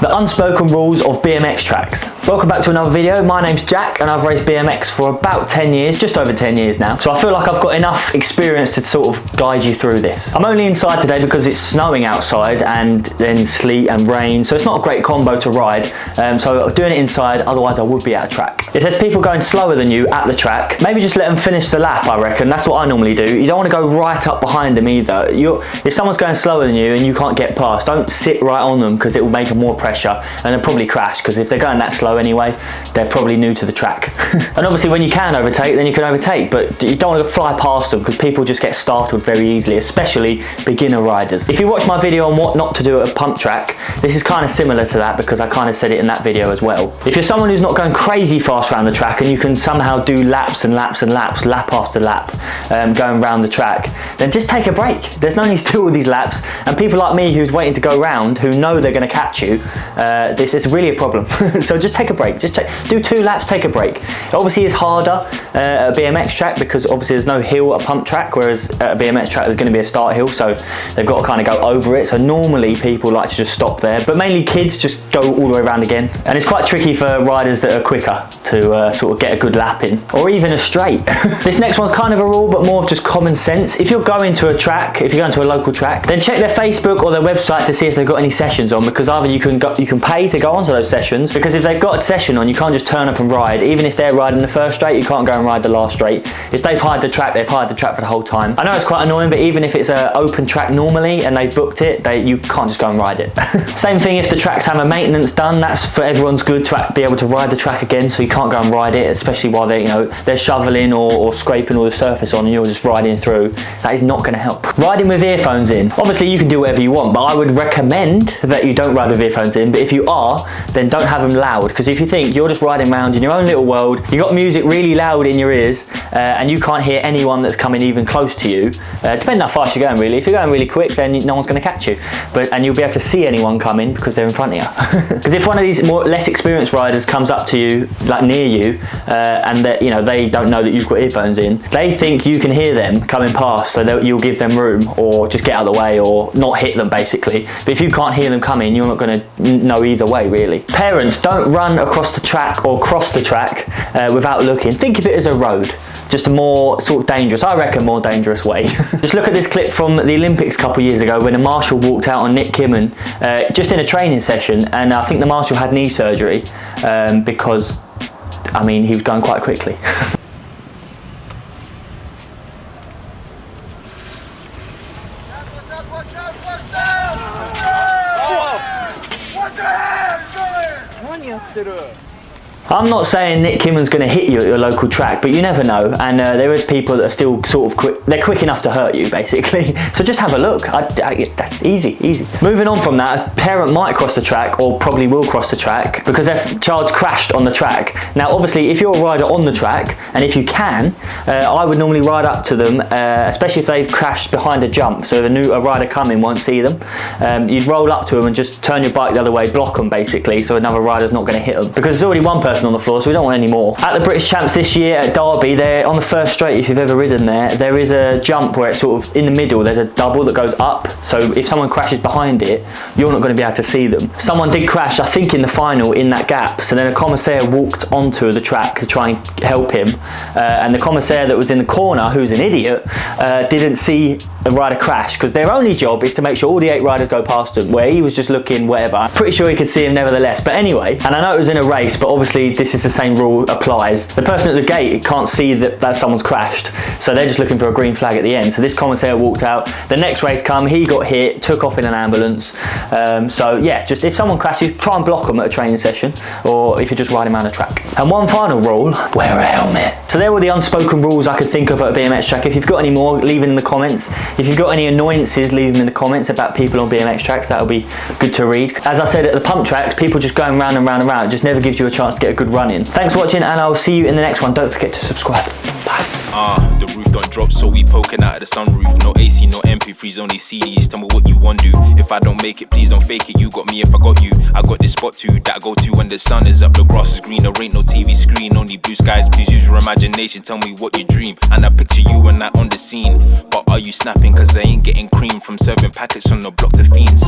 The unspoken rules of BMX tracks. Welcome back to another video. My name's Jack and I've raced BMX for about 10 years, just over 10 years now. So I feel like I've got enough experience to sort of guide you through this. I'm only inside today because it's snowing outside and then sleet and rain, so it's not a great combo to ride. So I'm doing it inside, otherwise I would be at a track. If there's people going slower than you at the track, maybe just let them finish the lap, I reckon. That's what I normally do. You don't want to go right up behind them either. If someone's going slower than you and you can't get past, don't sit right on them because it will make them more pressure and they'll probably crash, because if they're going that slow anyway, they're probably new to the track. And obviously when you can overtake, then you can overtake, but you don't want to fly past them because people just get startled very easily, especially beginner riders. If you watch my video on what not to do at a pump track, this is kind of similar to that because I kind of said it in that video as well. If you're someone who's not going crazy fast around the track and you can somehow do laps and laps and laps, lap after lap, going around the track, then just take a break. There's no need to do all these laps, and people like me who's waiting to go round, who know they're going to catch you, this is really a problem. So just take a break, do 2 laps, take a break. It obviously is harder at a BMX track because obviously there's no hill at a pump track, whereas at a BMX track there's going to be a start hill, so they've got to kind of go over it. So normally people like to just stop there, but mainly kids just go all the way around again, and it's quite tricky for riders that are quicker to sort of get a good lap in, or even a straight. This next one's kind of a rule, but more of just common sense. If you're going to a track, if you're going to a local track, then check their Facebook or their website to see if they've got any sessions on, because either you can pay to go onto those sessions, because if they've got a session on, you can't just turn up and ride. Even if they're riding the first straight, you can't go and ride the last straight. If they've hired the track, they've hired the track for the whole time. I know it's quite annoying, but even if it's an open track normally and they've booked it, you can't just go and ride it. Same thing if the track's having maintenance done, that's for everyone's good to be able to ride the track again, so you can't go and ride it, especially while they're shoveling or scraping all the surface on and you're just riding through. That is not going to help. Riding with earphones in. Obviously you can do whatever you want, but I would recommend that you don't ride with earphones in, but if you are, then don't have them loud, because if you think you're just riding around in your own little world, you got music really loud in your ears, and you can't hear anyone that's coming even close to you, depending how fast you're going really. If you're going really quick, then no one's going to catch you, and you'll be able to see anyone coming because they're in front of you. Because if one of these less experienced riders comes up to you, like near you, and that they don't know that you've got earphones in, they think you can hear them coming past, so you'll give them room or just get out of the way or not hit them basically. But if you can't hear them coming, you're not going to know either way really. Parents, don't run across the track or cross the track without looking. Think of it as a road. Just a more sort of dangerous, I reckon, more dangerous way. Just look at this clip from the Olympics a couple of years ago when a marshal walked out on Nick Kimmon just in a training session, and I think the marshal had knee surgery because, I mean, he was going quite quickly. I'm not saying Nick Kimmon's going to hit you at your local track, but you never know, and there is people that are still sort of quick. They're quick enough to hurt you basically, so just have a look. That's easy. Moving on from that, a parent might cross the track, or probably will cross the track, because their child's crashed on the track. Now obviously if you're a rider on the track, and if you can, I would normally ride up to them, especially if they've crashed behind a jump, so a rider coming won't see them. You'd roll up to them and just turn your bike the other way, block them basically, so another rider's not going to hit them, because there's already one person on the floor, so we don't want any more. At the British Champs this year at Derby, they're on the first straight, if you've ever ridden there is a jump where it's sort of in the middle, there's a double that goes up, so if someone crashes behind it, you're not going to be able to see them. Someone did crash, I think in the final, in that gap, so then a commissaire walked onto the track to try and help him, and the commissaire that was in the corner, who's an idiot, didn't see the rider crash, because their only job is to make sure all the 8 riders go past him, where he was just looking whatever. I'm pretty sure he could see him nevertheless, but anyway, and I know it was in a race, but obviously this is the same rule applies. The person at the gate can't see that someone's crashed, so they're just looking for a green flag at the end. So this commissaire walked out, the next race come, he got hit, took off in an ambulance. So yeah, just if someone crashes, try and block them at a training session, or if you're just riding around a track. And one final rule, wear a helmet. So there were the unspoken rules I could think of at a BMX track. If you've got any more, leave them in the comments. If you've got any annoyances, leave them in the comments about people on BMX tracks. That'll be good to read. As I said, at the pump tracks, people just going round and round and round. It just never gives you a chance to get a good run in. Thanks for watching, and I'll see you in the next one. Don't forget to subscribe. Bye. The roof don't drop, so we poking out of the sunroof. No AC, no MP3s, only CDs. Tell me what you want do. If I don't make it, please don't fake it. You got me if I got you. I got this spot too that I go to when the sun is up, the grass is green. There ain't no TV screen, only blue skies. Please use your imagination, tell me what you dream. And I picture you and I on the scene. But are you snapping? Cause I ain't getting cream from serving packets on the block to fiends.